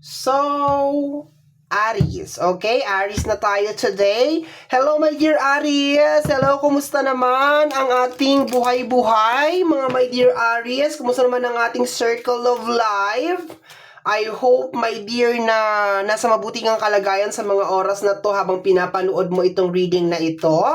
So, Aries. Okay, Aries na tayo today. Hello my dear Aries. Hello, kumusta naman ang ating buhay-buhay? Mga my dear Aries, kumusta naman ang ating circle of life? I hope my dear na nasa mabuting ang kalagayan sa mga oras na to habang pinapanood mo itong reading na ito.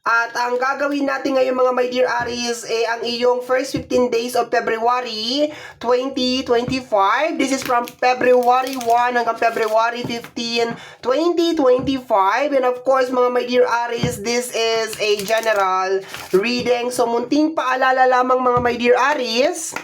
At ang gagawin natin ngayon mga my dear Aries ang iyong first 15 days of February 2025. This is from February 1 hanggang February 15, 2025. And of course mga my dear Aries, this is a general reading. So munting paalala lamang mga my dear Aries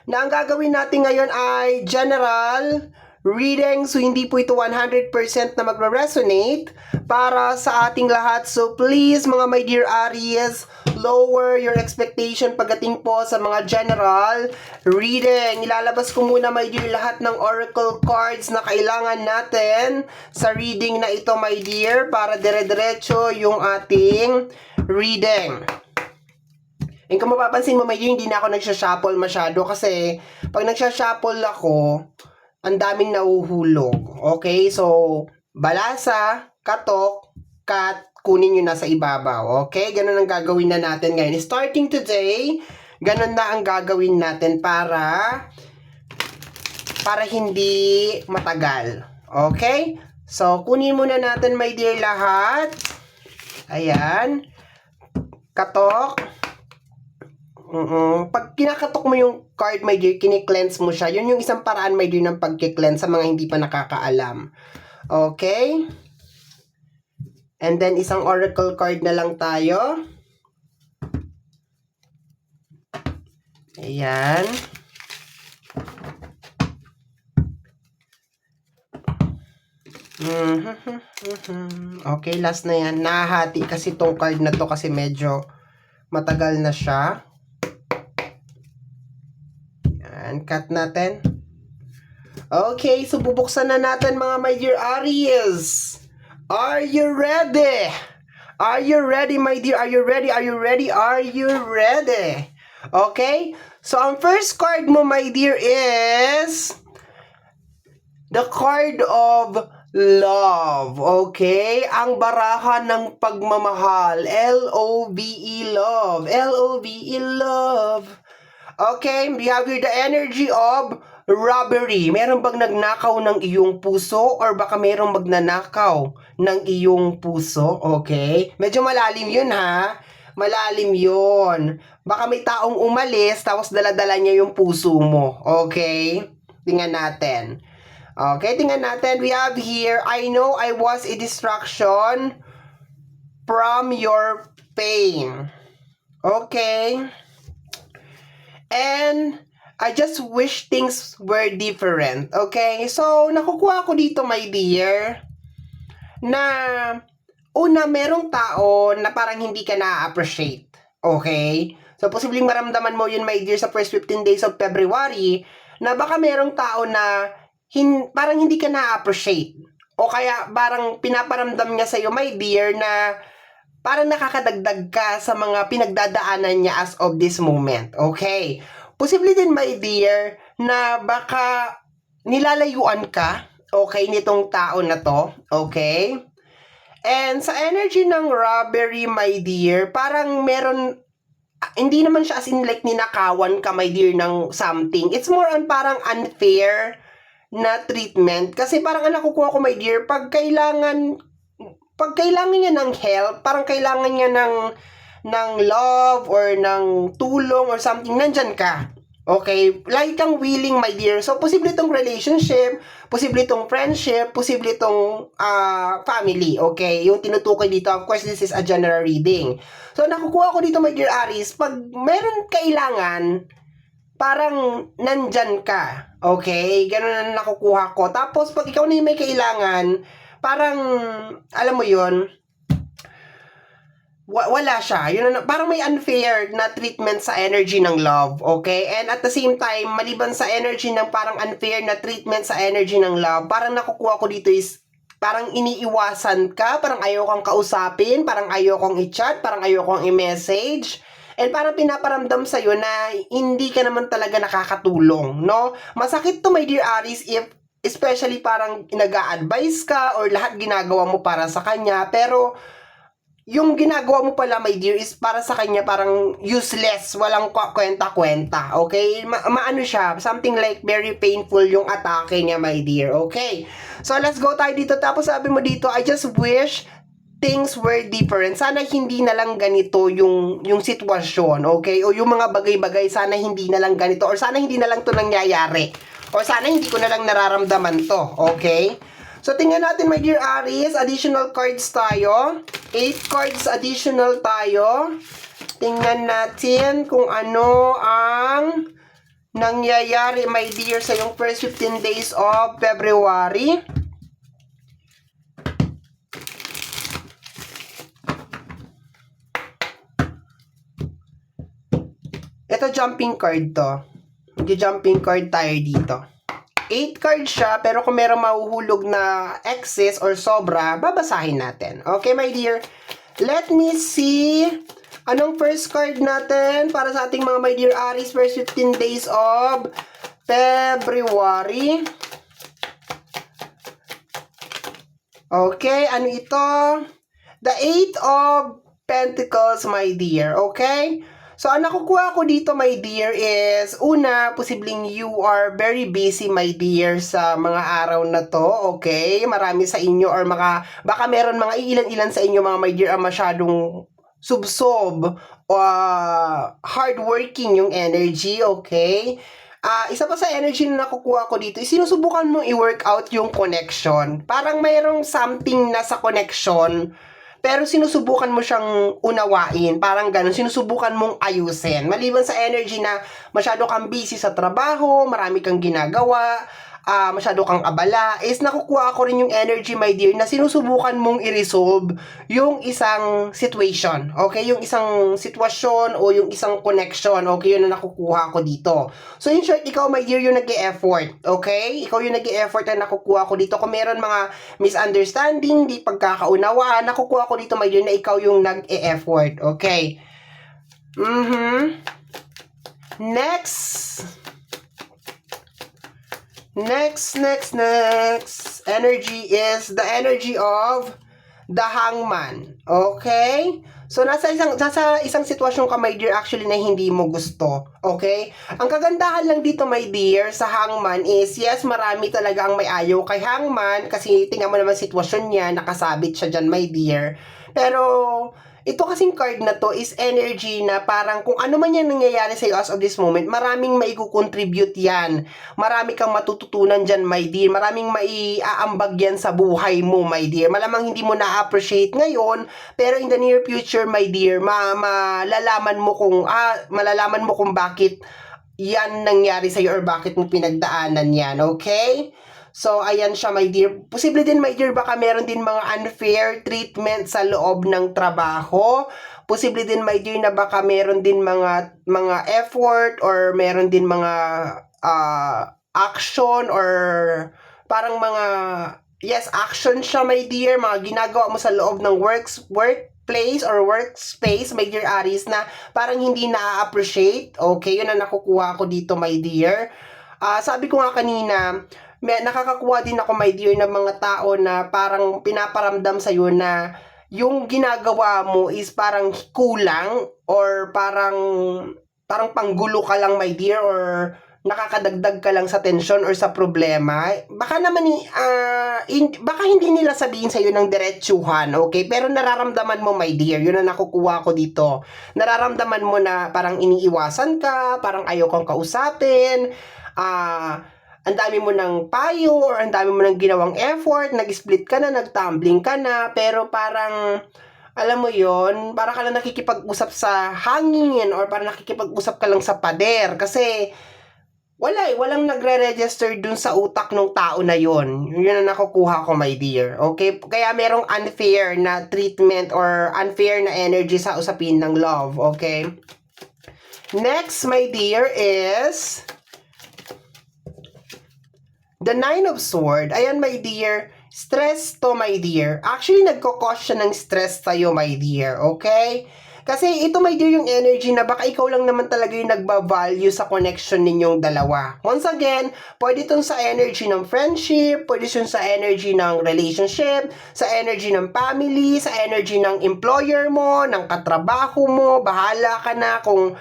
na ang gagawin natin ngayon ay general reading. So hindi po ito 100% na magre-resonate para sa ating lahat. So please mga my dear Aries, lower your expectation pagdating po sa mga general reading. Ilalabas ko muna my dear lahat ng oracle cards na kailangan natin sa reading na ito my dear, para dire-diretso yung ating reading. And kung mapapansin mo, may hindi na ako nagsha-shuffle masyado kasi pag nagsha-shuffle ako, ang daming nahuhulog. Okay? So, balasa, katok, cut, kunin nyo na sa ibabaw. Okay? Ganun ang gagawin na natin ngayon. Starting today, ganun na ang gagawin natin para hindi matagal. Okay? So, kunin muna natin, my dear, lahat. Ayan. Katok. Pag kinakatok mo yung card, my dear, kine-cleanse mo siya. Yun yung isang paraan, my dear, ng pag-cleanse sa mga hindi pa nakakaalam. Okay? And then, isang oracle card na lang tayo. Ayan. Okay, last na yan. Nahati kasi tong card na to kasi medyo matagal na siya. Cut natin. Okay, so bubuksan na natin mga my dear Aries. Are you ready? Are you ready my dear? Are you ready? Are you ready? Are you ready? Okay? So ang first card mo my dear is the card of love. Okay? Ang barahan ng pagmamahal. L-O-V-E, love. L-O-V-E, love. Okay, we have here the energy of robbery. Meron bang nagnakaw ng iyong puso or baka merong magnanakaw ng iyong puso? Okay, medyo malalim yun ha. Malalim yun. Baka may taong umalis tapos daladala niya yung puso mo. Okay, tingnan natin. Okay, tingnan natin. We have here, I know I was a distraction from your pain. Okay. And I just wish things were different. Okay? So, nakukuha ko dito, my dear, na una, merong tao na parang hindi ka na-appreciate. Okay? So, posibleng maramdaman mo yun, my dear, sa first 15 days of February, na baka merong tao na parang hindi ka na-appreciate. O kaya, parang pinaparamdam niya sa'yo, my dear, na parang nakakadagdag ka sa mga pinagdadaanan niya as of this moment. Okay. Posible din, my dear, na baka nilalayuan ka, okay, nitong tao na to. Okay. And sa energy ng robbery, my dear, parang meron, hindi naman siya as in like ninakawan ka, my dear, ng something. It's more on parang unfair na treatment. Kasi parang ang nakukuha ko, my dear, pag kailangan niya ng help, parang kailangan niya ng love or ng tulong or something, nandyan ka. Okay? Lagi kang willing, my dear. So, posible itong relationship, posible itong friendship, posible itong family. Okay? Yung tinutukoy dito, of course, this is a general reading. So, nakukuha ko dito, my dear Aries, pag meron kailangan, parang nandyan ka. Okay? Ganun na nakukuha ko. Tapos, pag ikaw na yung may kailangan, parang, alam mo yun, wala siya. Yun, parang may unfair na treatment sa energy ng love, okay? And at the same time, maliban sa energy ng parang unfair na treatment sa energy ng love, parang nakukuha ko dito is, parang iniiwasan ka, parang ayaw kang kausapin, parang ayaw kang i-chat, parang ayaw kang i-message. And parang pinaparamdam sa'yo na hindi ka naman talaga nakakatulong, no? Masakit to, my dear Aries, if especially parang nag-a-advise ka or lahat ginagawa mo para sa kanya, pero yung ginagawa mo pala, my dear, is para sa kanya parang useless, walang kwenta-kwenta, okay? Maano siya, something like very painful yung atake niya, my dear, okay? So, let's go tayo dito. Tapos sabi mo dito, I just wish things were different. Sana hindi na lang ganito yung sitwasyon, okay? O yung mga bagay-bagay, sana hindi na lang ganito. Or sana hindi na lang to nangyayari. Or sana hindi ko na lang nararamdaman to, okay? So, tingnan natin, my dear Aries. Additional cards tayo. 8 cards additional tayo. Tingnan natin kung ano ang nangyayari, my dear, sa yung first 15 days of February. Ito, jumping card to. Mag-jumping card tayo dito. 8 cards siya, pero kung meron mahuhulog na excess or sobra, babasahin natin. Okay, my dear? Let me see. Anong first card natin para sa ating mga my dear Aries first 15 days of February? Okay, ano ito? The 8 of Pentacles, my dear. Okay? So, ang nakukuha ko dito, my dear, is, una, posibleng you are very busy, my dear, sa mga araw na to, okay? Marami sa inyo, or baka meron mga ilan-ilan sa inyo, mga my dear, ang masyadong subsob, hardworking yung energy, okay? Isa pa sa energy na nakukuha ko dito, sinusubukan mong i-work out yung connection. Parang mayroong something na sa connection, pero sinusubukan mo siyang unawain, parang ganun, sinusubukan mong ayusin. Maliban sa energy na masyado kang busy sa trabaho, marami kang ginagawa, masyado kang abala, is nakukuha ko rin yung energy, my dear, na sinusubukan mong i-resolve yung isang situation, okay? Yung isang sitwasyon o yung isang connection, okay? Yun na nakukuha ko dito. So, in short, ikaw, my dear, yung nag-e-effort, okay? Ikaw yung nag-e-effort na nakukuha ko dito. Kung meron mga misunderstanding, di pagkakaunawaan, nakukuha ko dito, my dear, na ikaw yung nag-e-effort, okay? Next energy is the energy of the Hangman. Okay? So, nasa isang sitwasyon ka, my dear, actually, na hindi mo gusto. Okay? Ang kagandahan lang dito, my dear, sa Hangman is, yes, marami talaga ang may ayaw kay Hangman kasi tingnan mo naman sitwasyon niya, nakasabit siya dyan, my dear. Pero, ito kasing card na to is energy na parang kung ano man yan nangyayari sa iyo as of this moment, maraming maikukontribute yan. Marami kang matututunan dyan, my dear. Maraming maiaambag yan sa buhay mo, my dear. Malamang hindi mo na-appreciate ngayon, pero in the near future, my dear, malalaman mo kung bakit yan nangyari sa iyo or bakit mo pinagdaanan yan, okay? So, ayan siya, my dear. Posible din, my dear, baka meron din mga unfair treatment sa loob ng trabaho. Posible din, my dear, na baka meron din mga effort or meron din mga action or parang action siya, my dear. Mga ginagawa mo sa loob ng workplace or workspace, my dear Aries, na parang hindi na-appreciate. Okay, yun ang nakukuha ko dito, my dear. Sabi ko nga kanina, nakakakuha din ako, my dear, ng mga tao na parang pinaparamdam sa'yo na yung ginagawa mo is parang kulang or parang panggulo ka lang, my dear, or nakakadagdag ka lang sa tensyon or sa problema. Baka naman, baka hindi nila sabihin sa'yo ng diretsuhan, okay? Pero nararamdaman mo, my dear, yun ang nakukuha ko dito. Nararamdaman mo na parang iniiwasan ka, parang ayaw kang kausapin, ang dami mo ng payo or ang dami mo ng ginawang effort, nag-split ka na, nag-tumbling ka na, pero parang, alam mo yon, para ka lang nakikipag-usap sa hangin or parang nakikipag-usap ka lang sa pader kasi walang nagre-register dun sa utak ng tao na yon. Yun ang nakukuha ko, my dear. Okay? Kaya merong unfair na treatment or unfair na energy sa usapin ng love. Okay? Next, my dear, is the 9 of Swords. Ayan, my dear. Stress to, my dear. Actually, nagko-cause siya ng stress sa'yo, my dear. Okay? Kasi ito, my dear, yung energy na baka ikaw lang naman talaga yung nagba-value sa connection ninyong dalawa. Once again, pwede itong sa energy ng friendship, pwede itong sa energy ng relationship, sa energy ng family, sa energy ng employer mo, ng katrabaho mo. Bahala ka na kung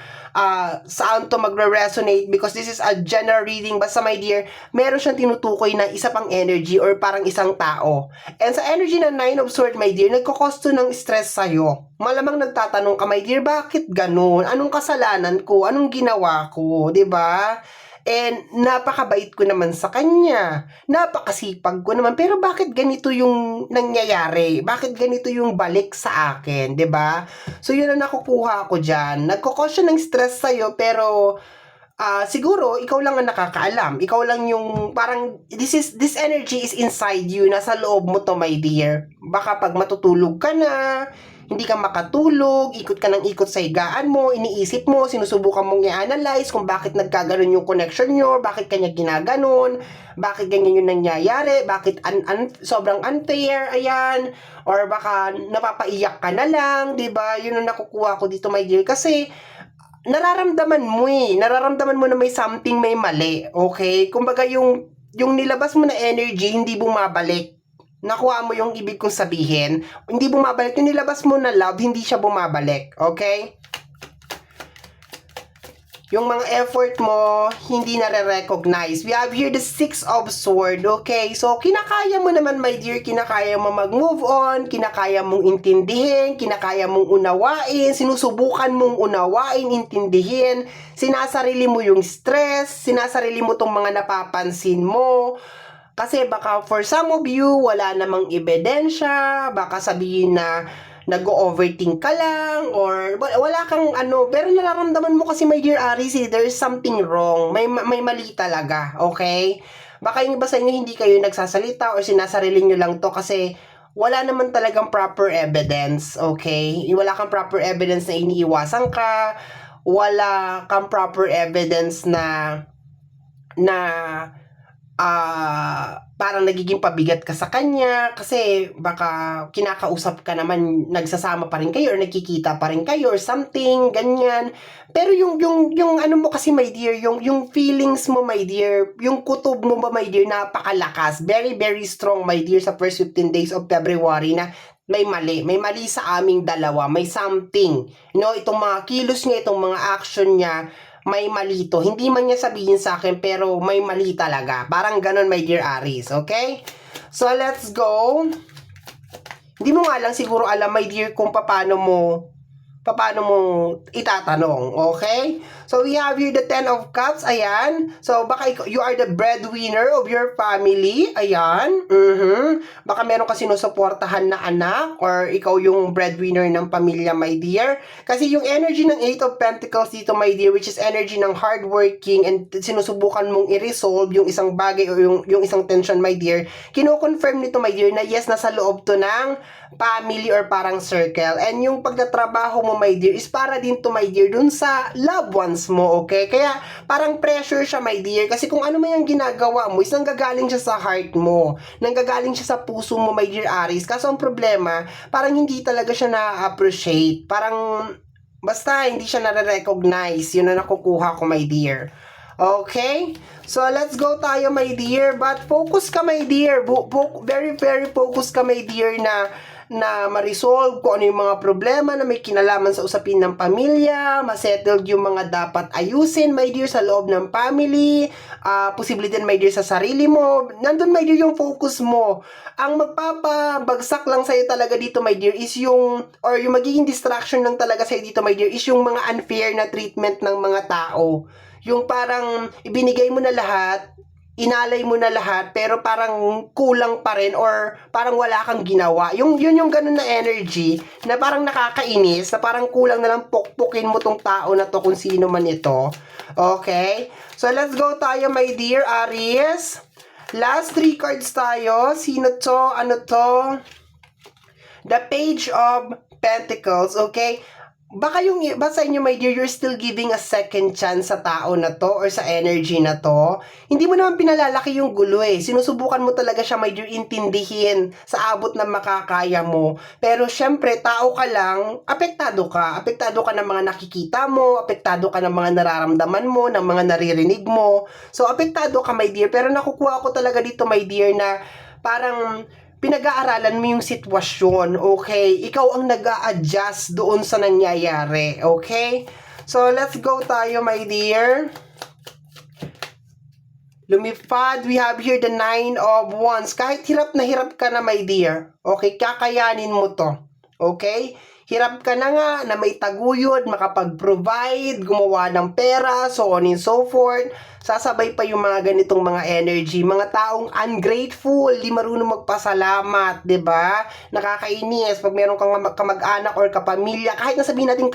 saan to magre-resonate because this is a general reading. Basta, my dear, meron siyang tinutukoy na isa pang energy or parang isang tao. And sa energy ng Nine of Swords, my dear, nagkokosto ng stress sa'yo. Malamang nagtatanong ka, my dear, bakit ganun? Anong kasalanan ko? Anong ginawa ko? 'Di ba? And napakabait ko naman sa kanya. Napakasipag ko naman. Pero bakit ganito yung nangyayari? Bakit ganito yung balik sa akin? 'Di ba? So, yun ang nakukuha ko dyan. Nagkukos siya ng stress sa'yo, pero siguro, ikaw lang ang nakakaalam. Ikaw lang yung, parang, this energy is inside you. Nasa loob mo to, my dear. Baka pag matutulog ka na, hindi ka makatulog, ikot ka ng ikot sa higaan mo, iniisip mo, sinusubukan mong i-analyze kung bakit nagkaganon yung connection nyo, bakit kanya ginaganon, bakit ganyan yung nangyayari, bakit sobrang unfair, ayan, or baka napapaiyak ka na lang, 'di ba? Yun ang nakukuha ko dito, my dear, kasi nararamdaman mo na may something, may mali, okay? Kumbaga yung nilabas mo na energy, hindi bumabalik. Nakuha mo yung ibig kong sabihin. Hindi bumabalik. Yung nilabas mo na love, hindi siya bumabalik. Okay? Yung mga effort mo, hindi nare-recognize. We have here the Six of Swords. Okay? So, kinakaya mo naman, my dear. Kinakaya mo mag-move on. Kinakaya mong intindihin. Kinakaya mong unawain. Sinusubukan mong unawain, intindihin. Sinasarili mo yung stress. Sinasarili mo tong mga napapansin mo. Kasi baka for some of you, wala namang ebidensya, baka sabihin na nag-overthink ka lang, or wala kang pero nararamdaman mo kasi, my dear Aries, there is something wrong, may mali talaga, okay? Baka yung iba sa inyo hindi kayo nagsasalita or sinasarili nyo lang to kasi wala naman talagang proper evidence, okay? Wala kang proper evidence na iniiwasan ka, wala kang proper evidence na parang nagiging pabigat ka sa kanya kasi baka kinakausap ka naman, nagsasama pa rin kayo or nagkikita pa rin kayo or something, ganyan. Pero yung ano mo kasi, my dear, yung feelings mo, my dear, yung kutob mo ba, my dear, napakalakas. Very, very strong, my dear, sa first 15 days of February na may mali sa aming dalawa, may something. Itong mga kilos niya, itong mga action niya, may mali to. Hindi man niya sabihin sa akin, pero may mali talaga. Parang ganun, my dear Aries, okay? So, let's go. Hindi mo nga lang siguro alam, my dear, kung paano mo itatanong, okay? So, we have here the Ten of Cups, ayan. So, baka you are the breadwinner of your family, ayan. Baka meron ka sinusuportahan na anak, or ikaw yung breadwinner ng pamilya, my dear. Kasi yung energy ng Eight of Pentacles dito, my dear, which is energy ng hardworking and sinusubukan mong i-resolve yung isang bagay o yung isang tension, my dear. Kino-confirm nito, my dear, na yes, nasa loob to ng family or parang circle. And yung pagtatrabaho mo, my dear, is para din to, my dear, dun sa loved ones mo, okay? Kaya parang pressure siya, my dear, kasi kung ano man yung ginagawa mo is nanggagaling siya sa heart mo, nanggagaling siya sa puso mo, my dear Aries. Kaso ang problema, parang hindi talaga siya na-appreciate. Parang basta hindi siya nare-recognize. Yun na nakukuha ko, my dear. Okay? So, let's go tayo, my dear. But focus ka, my dear. Very, very focus ka, my dear, na ma-resolve kung ano yung mga problema na may kinalaman sa usapin ng pamilya, ma-settled yung mga dapat ayusin, my dear, sa loob ng family, posible din, my dear, sa sarili mo. Nandun, my dear, yung focus mo. Ang magpapabagsak lang sa'yo talaga dito, my dear, is yung magiging distraction lang talaga sa'yo dito, my dear, is yung mga unfair na treatment ng mga tao. Yung parang ibinigay mo na lahat, inalay mo na lahat, pero parang kulang pa rin or parang wala kang ginawa. Yun yung ganun na energy na parang nakakainis, na parang kulang na lang pukpukin mo tong tao na to kung sino man ito. Okay? So, let's go tayo, my dear Aries. Last 3 cards tayo. Sino to? Ano to? The Page of Pentacles. Okay? baka yung iba sa inyo, my dear, you're still giving a second chance sa tao na to or sa energy na to. Hindi mo naman pinalalaki yung gulo eh. Sinusubukan mo talaga siya, my dear, intindihin sa abot ng makakaya mo. Pero syempre, tao ka lang, apektado ka. Apektado ka ng mga nakikita mo, apektado ka ng mga nararamdaman mo, ng mga naririnig mo. So, apektado ka, my dear. Pero nakukuha ko talaga dito, my dear, na parang pinag-aaralan mo yung sitwasyon, okay? Ikaw ang nag-a-adjust doon sa nangyayari, okay? So, let's go tayo, my dear. Lumipad, we have here the 9 of Wands. Kahit hirap ka na, my dear, okay? Kakayanin mo to, okay? Hirap ka na nga na may taguyod, makapag-provide, gumawa ng pera, so on and so forth. Sasabay pa yung mga ganitong mga energy. Mga taong ungrateful, di marunong magpasalamat, di ba? Nakakainis pag meron kang kamag-anak or kapamilya, kahit na sabihin natin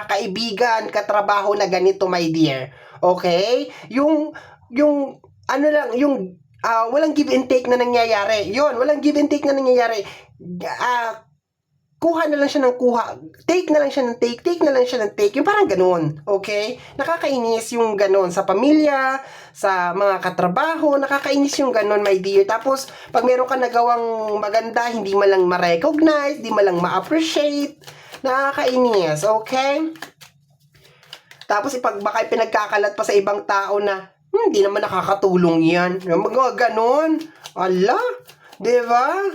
kaibigan, katrabaho na ganito, my dear. Okay? Yung ano lang, yung walang give and take na nangyayari. Yun, walang give and take na nangyayari. Kuha na lang siya ng kuha, take na lang siya ng take na lang siya ng take, yung parang ganun, okay? Nakakainis yung ganun sa pamilya, sa mga katrabaho, nakakainis yung ganun, my dear. Tapos, pag meron ka nagawang maganda, hindi mo lang ma-recognize, hindi mo lang ma-appreciate, nakakainis, okay? Tapos, baka pinagkakalat pa sa ibang tao na, hindi naman nakakatulong yan. Mga ganun, ala, diba?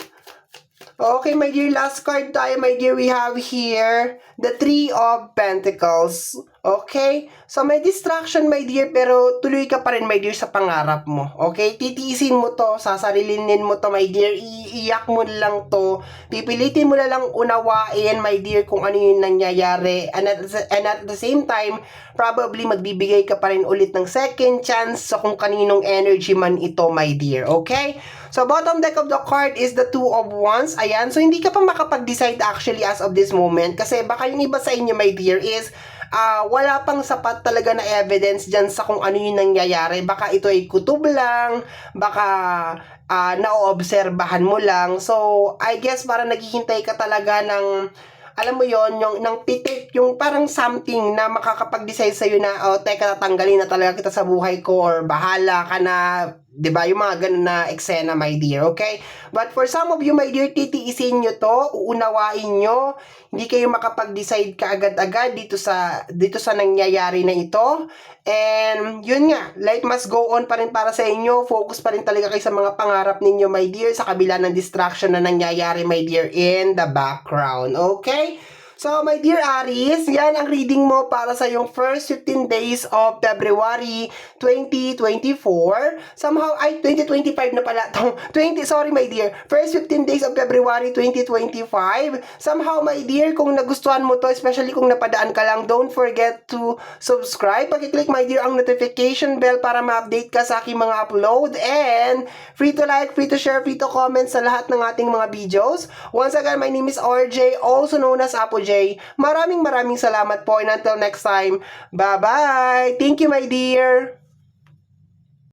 Okay, my dear, last card tayo, my dear. We have here the 3 of Pentacles. Okay? So, may distraction, my dear, pero tuloy ka pa rin, my dear, sa pangarap mo. Okay? Titiisin mo to, sasarilinin mo to, my dear. Iiyak mo lang to. Pipilitin mo na lang unawain, my dear, kung ano yung nangyayari. And at the same time, probably magbibigay ka pa rin ulit ng second chance sa kung kaninong energy man ito, my dear. Okay? So, bottom deck of the card is the 2 of Wands. Ayan. So, hindi ka pa makapag-decide actually as of this moment. Kasi baka yung iba sa inyo, my dear, is wala pang sapat talaga na evidence dyan sa kung ano yung nangyayari. Baka ito ay kutob lang. Baka naoobserbahan mo lang. So, I guess parang naghihintay ka talaga ng alam mo yon yung ng pitik, yung parang something na makakapag-decide sa'yo na, oh, teka, tatanggalin na talaga kita sa buhay ko or bahala ka na, 'di ba? Yung mga ganun na eksena, my dear, okay? But for some of you, my dear, titiisin nyo to, uunawain nyo, hindi kayo makapag-decide kaagad-agad dito sa nangyayari na ito. And yun nga, life must go on pa rin para sa inyo. Focus pa rin talaga kayo sa mga pangarap ninyo, my dear, sa kabila ng distraction na nangyayari, my dear, in the background. Okay? So, my dear Aries, yan ang reading mo para sa yung first 15 days of February 2024. Somehow, 2025 na pala. Sorry, my dear. First 15 days of February 2025. Somehow, my dear, kung nagustuhan mo to, especially kung napadaan ka lang, don't forget to subscribe. Pag-click, my dear, ang notification bell para ma-update ka sa aking mga upload. And free to like, free to share, free to comment sa lahat ng ating mga videos. Once again, my name is RJ, also known as Apo J. Maraming salamat po, and until next time, bye-bye! Thank you, my dear!